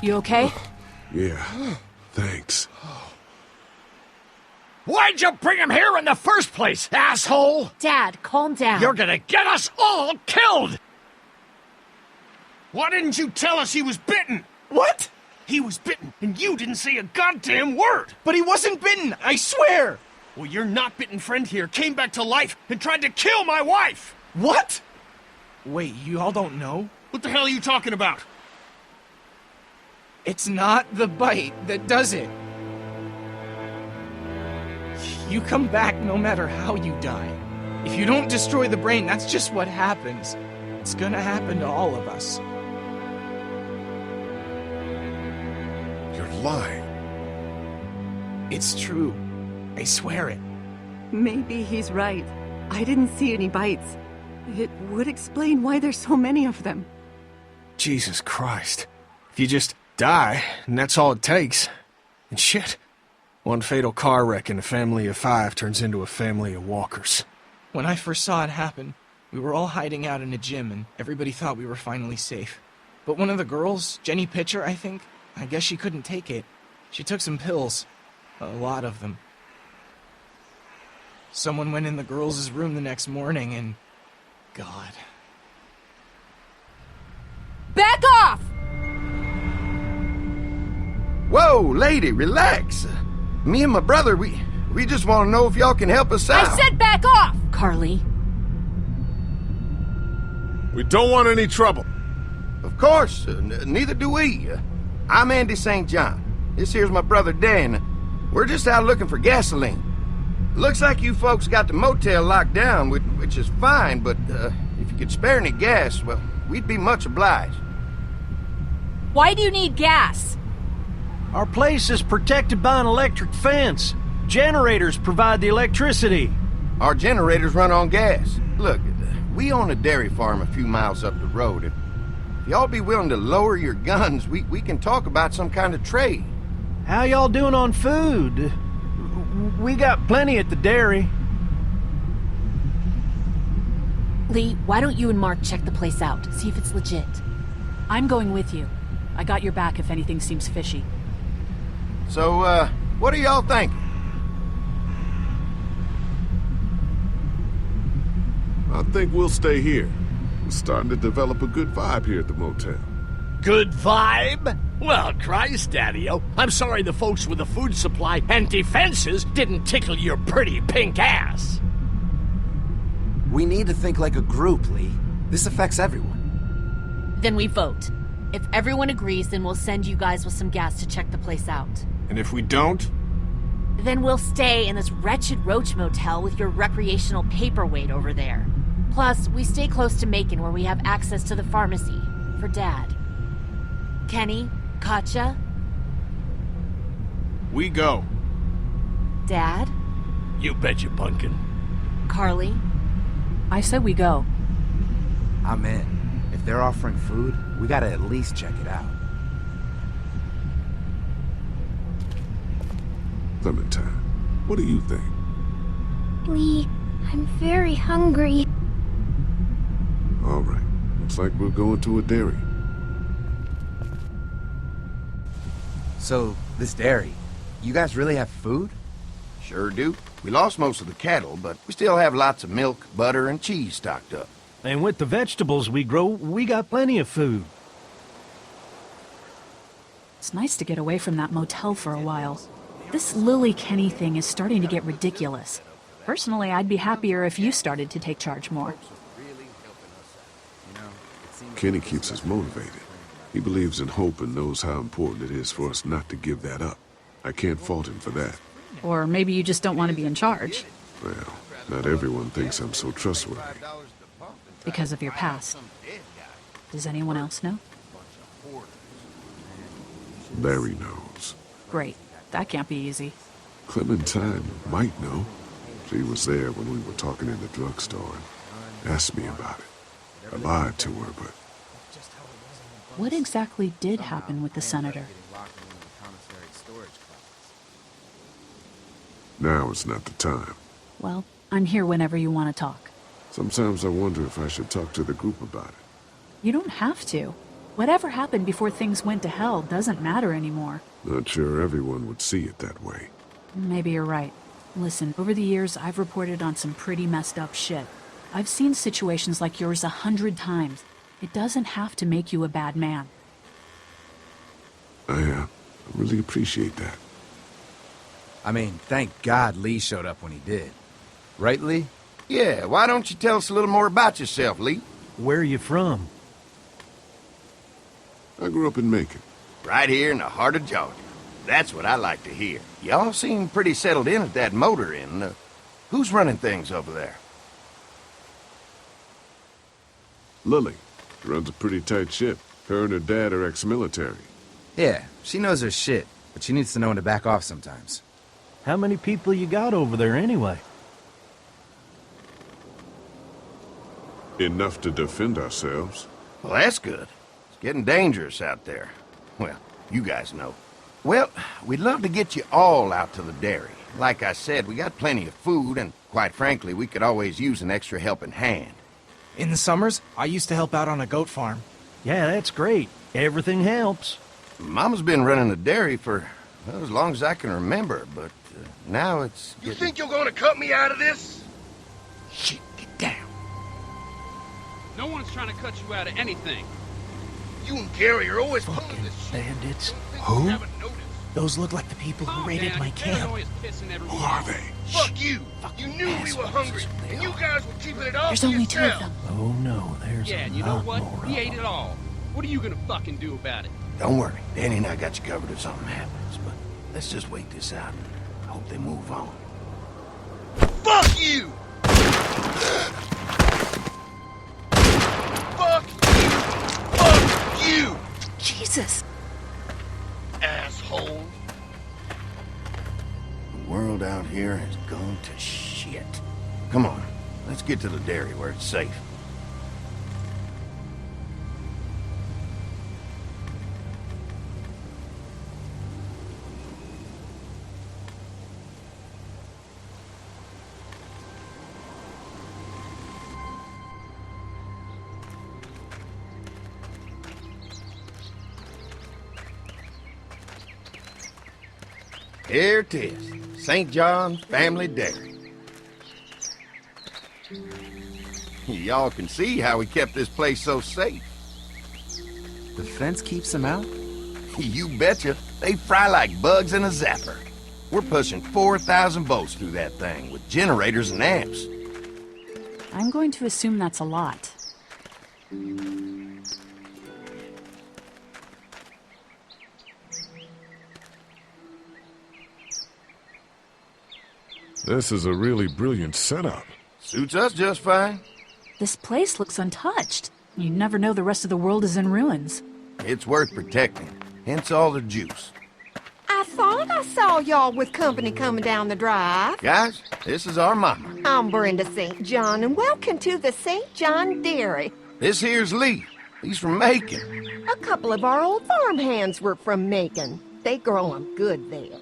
You okay? Yeah, thanks. Why'd you bring him here in the first place, asshole? Dad, calm down. You're gonna get us all killed! Why didn't you tell us he was bitten? What? He was bitten, and you didn't say a goddamn word! But he wasn't bitten, I swear! Well, your not-bitten friend here came back to life and tried to kill my wife! What? Wait, you all don't know? What the hell are you talking about? It's not the bite that does it. You come back no matter how you die. If you don't destroy the brain, that's just what happens. It's gonna happen to all of us. You're lying. It's true. I swear it. Maybe he's right. I didn't see any bites. It would explain why there's so many of them. Jesus Christ. If you just die, and that's all it takes. And shit. One fatal car wreck in a family of 5 turns into a family of walkers. When I first saw it happen, we were all hiding out in a gym and everybody thought we were finally safe. But one of the girls, Jenny Pitcher, I think, I guess she couldn't take it. She took some pills. A lot of them. Someone went in the girls' room the next morning and... God. Back off! Whoa, lady, relax. Me and my brother, we just want to know if y'all can help us out. I said back off! Carly. We don't want any trouble. Of course, neither do we. I'm Andy St. John. This here's my brother Dan. We're just out looking for gasoline. Looks like you folks got the motel locked down, which is fine, but if you could spare any gas, well, we'd be much obliged. Why do you need gas? Our place is protected by an electric fence. Generators provide the electricity. Our generators run on gas. Look, we own a dairy farm a few miles up the road, and if y'all be willing to lower your guns, we can talk about some kind of trade. How y'all doing on food? We got plenty at the dairy. Lee, why don't you and Mark check the place out, see if it's legit? I'm going with you. I got your back if anything seems fishy. So, what are y'all thinking? I think we'll stay here. We're starting to develop a good vibe here at the motel. Good vibe? Well, Christ, Daddy-o, I'm sorry the folks with the food supply and defenses didn't tickle your pretty pink ass. We need to think like a group, Lee. This affects everyone. Then we vote. If everyone agrees, then we'll send you guys with some gas to check the place out. And if we don't? Then we'll stay in this wretched roach motel with your recreational paperweight over there. Plus, we stay close to Macon where we have access to the pharmacy. For Dad. Kenny? Katja? We go. Dad? You betcha, Bunkin. Carly? I said we go. I'm in. If they're offering food, we gotta at least check it out. Clementine, what do you think? Lee, I'm very hungry. All right, looks like we're going to a dairy. So, this dairy, you guys really have food? Sure do. We lost most of the cattle, but we still have lots of milk, butter, and cheese stocked up. And with the vegetables we grow, we got plenty of food. It's nice to get away from that motel for a while. This Lily Kenny thing is starting to get ridiculous. Personally, I'd be happier if you started to take charge more. Kenny keeps us motivated. He believes in hope and knows how important it is for us not to give that up. I can't fault him for that. Or maybe you just don't want to be in charge. Well, not everyone thinks I'm so trustworthy. Because of your past. Does anyone else know? Larry knows. Great. That can't be easy. Clementine might know. She was there when we were talking in the drugstore and asked me about it. I lied to her, but... What exactly did happen with the senator? Now is not the time. Well, I'm here whenever you want to talk. Sometimes I wonder if I should talk to the group about it. You don't have to. Whatever happened before things went to hell doesn't matter anymore. Not sure everyone would see it that way. Maybe you're right. Listen, over the years, I've reported on some pretty messed up shit. I've seen situations like yours 100 times. It doesn't have to make you a bad man. I really appreciate that. I mean, thank God Lee showed up when he did. Right, Lee? Yeah, why don't you tell us a little more about yourself, Lee? Where are you from? I grew up in Macon. Right here in the heart of Georgia. That's what I like to hear. Y'all seem pretty settled in at that motor inn. Who's running things over there? Lily. She runs a pretty tight ship. Her and her dad are ex-military. Yeah, she knows her shit, but she needs to know when to back off sometimes. How many people you got over there anyway? Enough to defend ourselves. Well, that's good. It's getting dangerous out there. Well, you guys know. Well, we'd love to get you all out to the dairy. Like I said, we got plenty of food, and quite frankly, we could always use an extra helping hand. In the summers, I used to help out on a goat farm. Yeah, that's great. Everything helps. Mama's been running the dairy for, well, as long as I can remember, but now it's You think you're gonna cut me out of this? Shit, get down. No one's trying to cut you out of anything. You and Gary are always pulling Fucking this shit. bandits. Who? Those look like the people who Calm raided down, my you're camp. always pissing everyone Who are off. they? Fuck you! You knew we were hungry, and you guys were keeping it all There's to only 2 of yourself. them. Oh no, there's Yeah, a and you know lot what? more We of ate them. it all. What are you gonna fucking do about it? Don't worry, Danny and I got you covered if something happens, but let's just wait this out. I hope they move on. Fuck you! Fuck you! Fuck you! Jesus! Asshole! The world out here has gone to shit. Come on, let's get to the dairy where it's safe. Here it is, St. John Family Dairy. Y'all can see how we kept this place so safe. The fence keeps them out? You betcha. They fry like bugs in a zapper. We're pushing 4,000 volts through that thing with generators and amps. I'm going to assume that's a lot. This is a really brilliant setup. Suits us just fine. This place looks untouched. You never know the rest of the world is in ruins. It's worth protecting, hence all the juice. I thought I saw y'all with company coming down the drive. Guys, this is our mama. I'm Brenda St. John, and welcome to the St. John Dairy. This here's Lee. He's from Macon. A couple of our old farmhands were from Macon. They grow 'em good there.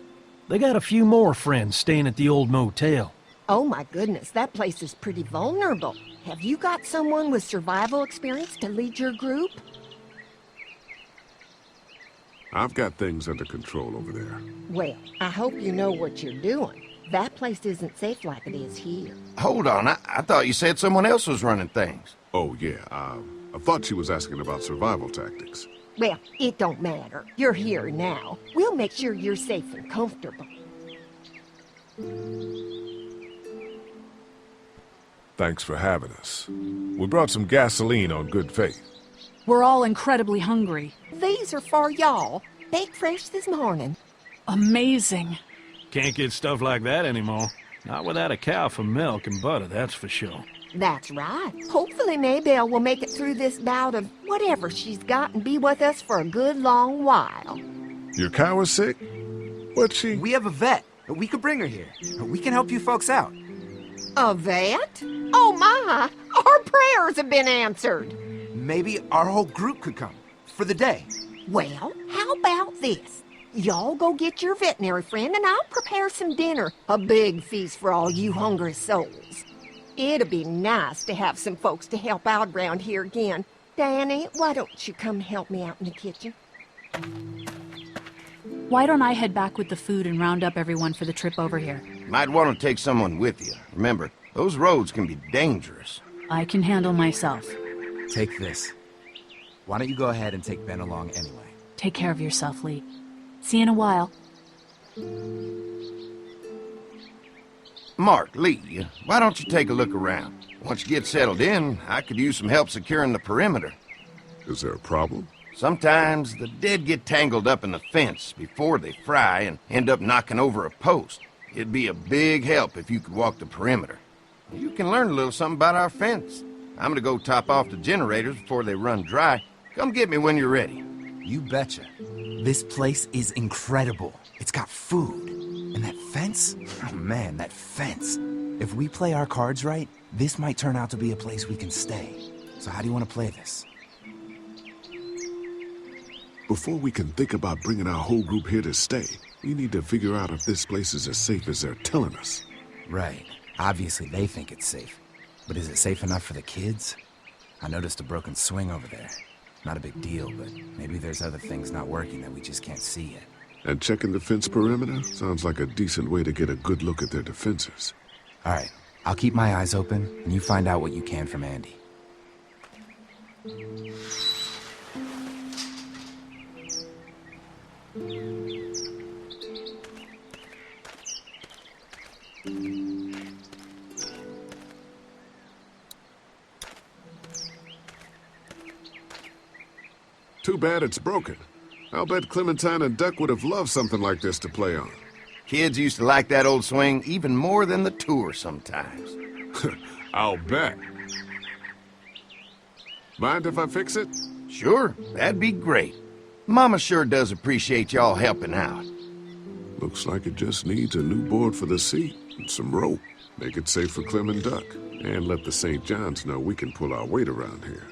They got a few more friends staying at the old motel. Oh my goodness, that place is pretty vulnerable. Have you got someone with survival experience to lead your group? I've got things under control over there. Well, I hope you know what you're doing. That place isn't safe like it is here. Hold on, I thought you said someone else was running things. Oh, yeah, I thought she was asking about survival tactics. Well, it don't matter. You're here now. We'll make sure you're safe and comfortable. Thanks for having us. We brought some gasoline on good faith. We're all incredibly hungry. These are for y'all. Baked fresh this morning. Amazing. Can't get stuff like that anymore. Not without a cow for milk and butter, that's for sure. That's right. Hopefully Maybelle will make it through this bout of whatever she's got and be with us for a good long while. Your cow is sick? What's she? We have a vet. We could bring her here. We can help you folks out. A vet? Oh my! Our prayers have been answered. Maybe our whole group could come. For the day. Well, how about this? Y'all go get your veterinary friend and I'll prepare some dinner. A big feast for all you hungry souls. It'd be nice to have some folks to help out around here again. Danny, why don't you come help me out in the kitchen? Why don't I head back with the food and round up everyone for the trip over here? Might want to take someone with you. Remember, those roads can be dangerous. I can handle myself. Take this. Why don't you go ahead and take Ben along anyway? Take care of yourself, Lee. See you in a while. Mark, Lee, why don't you take a look around? Once you get settled in, I could use some help securing the perimeter. Is there a problem? Sometimes the dead get tangled up in the fence before they fry and end up knocking over a post. It'd be a big help if you could walk the perimeter. You can learn a little something about our fence. I'm gonna go top off the generators before they run dry. Come get me when you're ready. You betcha. This place is incredible. It's got food. And that fence? Oh man, that fence. If we play our cards right, this might turn out to be a place we can stay. So how do you want to play this? Before we can think about bringing our whole group here to stay, we need to figure out if this place is as safe as they're telling us. Right. Obviously they think it's safe. But is it safe enough for the kids? I noticed a broken swing over there. Not a big deal, but maybe there's other things not working that we just can't see yet. And checking the fence perimeter sounds like a decent way to get a good look at their defenses. All right. I'll keep my eyes open, and you find out what you can from Andy. Too bad it's broken. I'll bet Clementine and Duck would have loved something like this to play on. Kids used to like that old swing even more than the tour sometimes. I'll bet. Mind if I fix it? Sure, that'd be great. Mama sure does appreciate y'all helping out. Looks like it just needs a new board for the seat and some rope. Make it safe for Clem and Duck. And let the St. John's know we can pull our weight around here.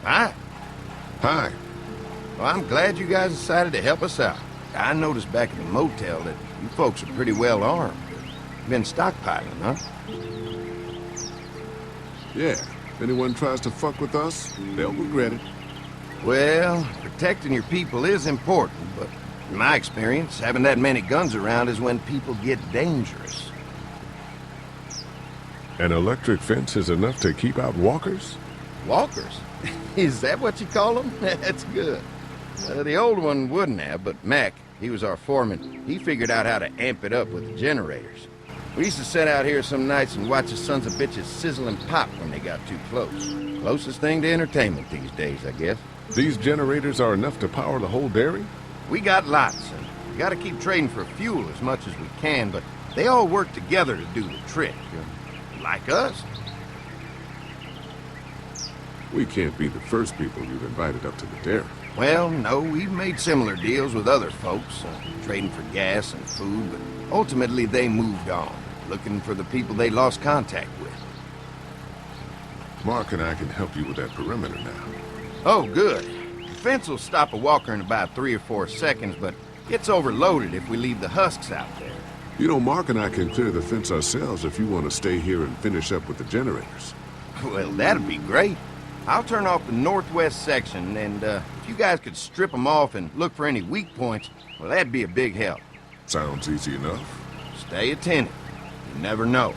Hi. Hi. Well, I'm glad you guys decided to help us out. I noticed back at the motel that you folks are pretty well armed. Been stockpiling, huh? Yeah. If anyone tries to fuck with us, they'll regret it. Well, protecting your people is important, but in my experience, having that many guns around is when people get dangerous. An electric fence is enough to keep out walkers? Walkers? Is that what you call them? That's good. The old one wouldn't have, but Mac, he was our foreman. He figured out how to amp it up with the generators. We used to sit out here some nights and watch the sons of bitches sizzle and pop when they got too close. Closest thing to entertainment these days, I guess. These generators are enough to power the whole dairy? We got lots, and we gotta keep trading for fuel as much as we can, but they all work together to do the trick. Like us. We can't be the first people you've invited up to the dairy. Well, no, we've made similar deals with other folks, trading for gas and food, but ultimately they moved on, looking for the people they lost contact with. Mark and I can help you with that perimeter now. Oh, good. The fence will stop a walker in about 3 or 4 seconds, but gets overloaded if we leave the husks out there. You know, Mark and I can clear the fence ourselves if you want to stay here and finish up with the generators. Well, that'd be great. I'll turn off the northwest section, and if you guys could strip them off and look for any weak points, well, that'd be a big help. Sounds easy enough. Stay attentive. You never know.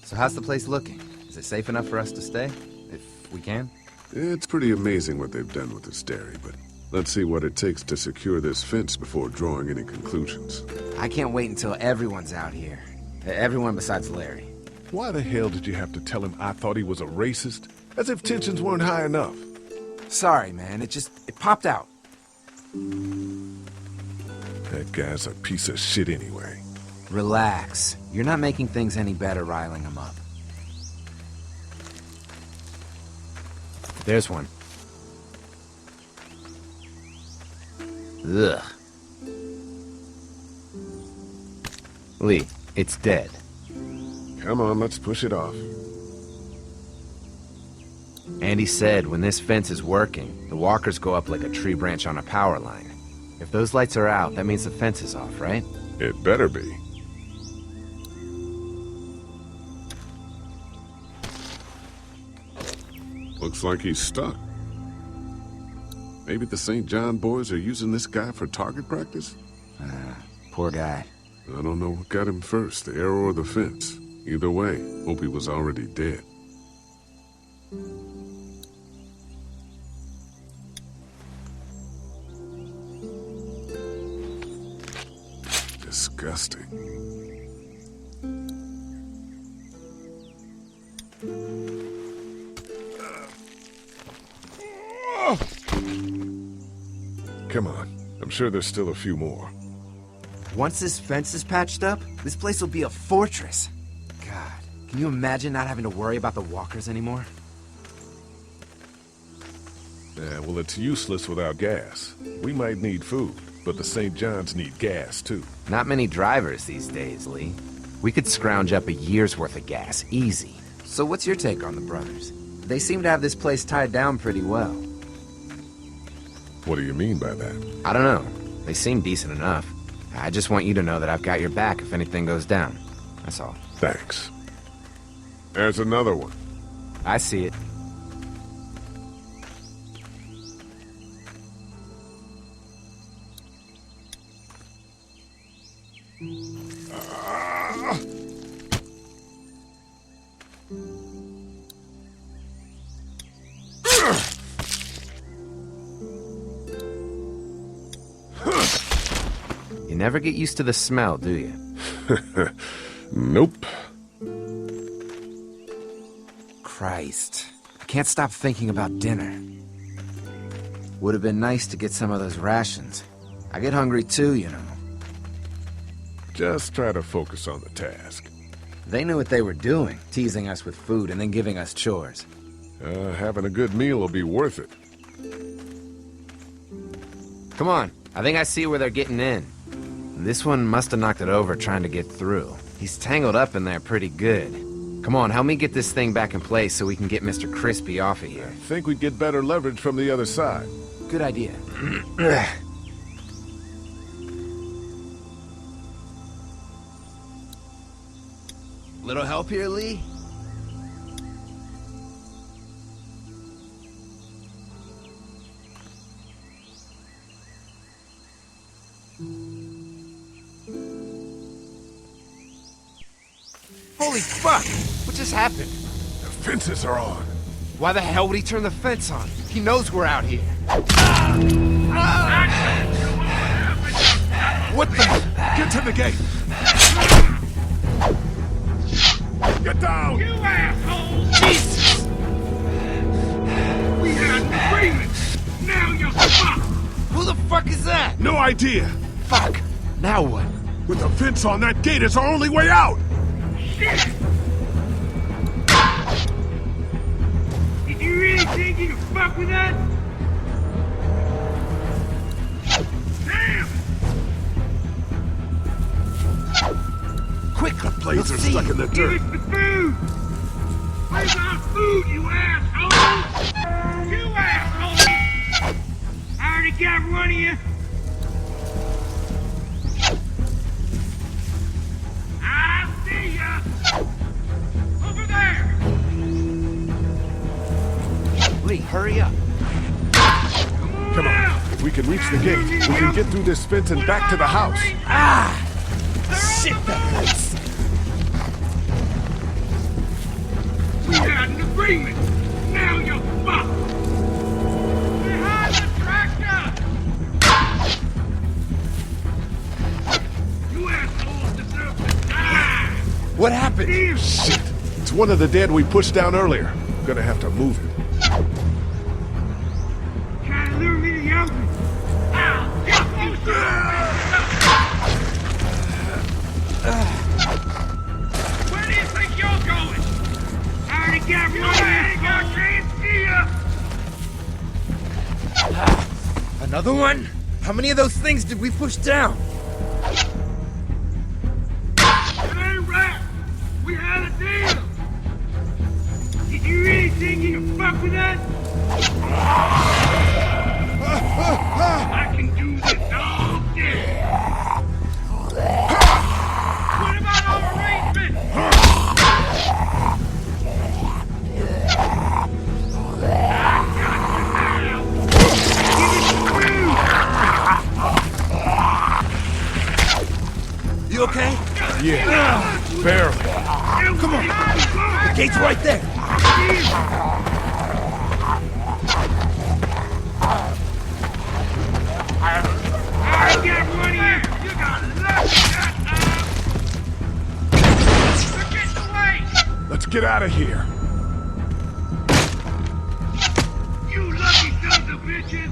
So how's the place looking? Is it safe enough for us to stay? If we can? It's pretty amazing what they've done with this dairy, but let's see what it takes to secure this fence before drawing any conclusions. I can't wait until everyone's out here. Everyone besides Larry. Why the hell did you have to tell him I thought he was a racist? As if tensions weren't high enough. Sorry, man. It popped out. That guy's a piece of shit anyway. Relax. You're not making things any better riling them up. There's one. Ugh. Lee, it's dead. Come on, let's push it off. Andy said when this fence is working, the walkers go up like a tree branch on a power line. If those lights are out, that means the fence is off, right? It better be. Looks like he's stuck. Maybe the St. John boys are using this guy for target practice? Poor guy. I don't know what got him first, the arrow or the fence. Either way, hope he was already dead. Disgusting. Come on. I'm sure there's still a few more. Once this fence is patched up, this place will be a fortress. God, can you imagine not having to worry about the walkers anymore? Yeah, well, it's useless without gas. We might need food, but the St. John's need gas, too. Not many drivers these days, Lee. We could scrounge up a year's worth of gas, easy. So what's your take on the brothers? They seem to have this place tied down pretty well. What do you mean by that? I don't know. They seem decent enough. I just want you to know that I've got your back if anything goes down. That's all. Thanks. There's another one. I see it. You never get used to the smell, do you? Nope. Christ. I can't stop thinking about dinner. Would have been nice to get some of those rations. I get hungry too, you know. Just try to focus on the task. They knew what they were doing, teasing us with food and then giving us chores. Having a good meal will be worth it. Come on, I think I see where they're getting in. This one must have knocked it over trying to get through. He's tangled up in there pretty good. Come on, help me get this thing back in place so we can get Mr. Crispy off of here. I think we'd get better leverage from the other side. Good idea. Little help here, Lee? Holy fuck! What just happened? The fences are on. Why the hell would he turn the fence on? He knows we're out here. What the? Get to the gate! Get down! You assholes! Jesus! We had an agreement! Now you're fucked! Who the fuck is that? No idea! Fuck! Now what? With the fence on, that gate is our only way out! Shit! Did you really think you could fuck with us? Damn! Quick! The blades are stuck in the Give dirt. us the food! Where's our food, you assholes? You assholes! I already got one of you. I see ya! Over there! Lee, hurry up. Come on. If we can reach the gate, we can get through this fence and back to the house. Ah! Shit, that hurts. We had an agreement! Now you're fucked! Behind the tractor! You assholes deserve to die! What happened? Shit. It's one of the dead we pushed down earlier. Gonna have to move it. Trying to lure me to the open? I'll get you, son! got one leg, I can't see ya! Another one? How many of those things did we push down? It ain't right! We had a deal! Did you really think you can fuck with us? I can do this all day! What about our arrangement? You okay? Yeah, barely. Come on. The gate's right there. I got one here! You got luck! They're getting away! Let's get out of here. You lucky sons of bitches!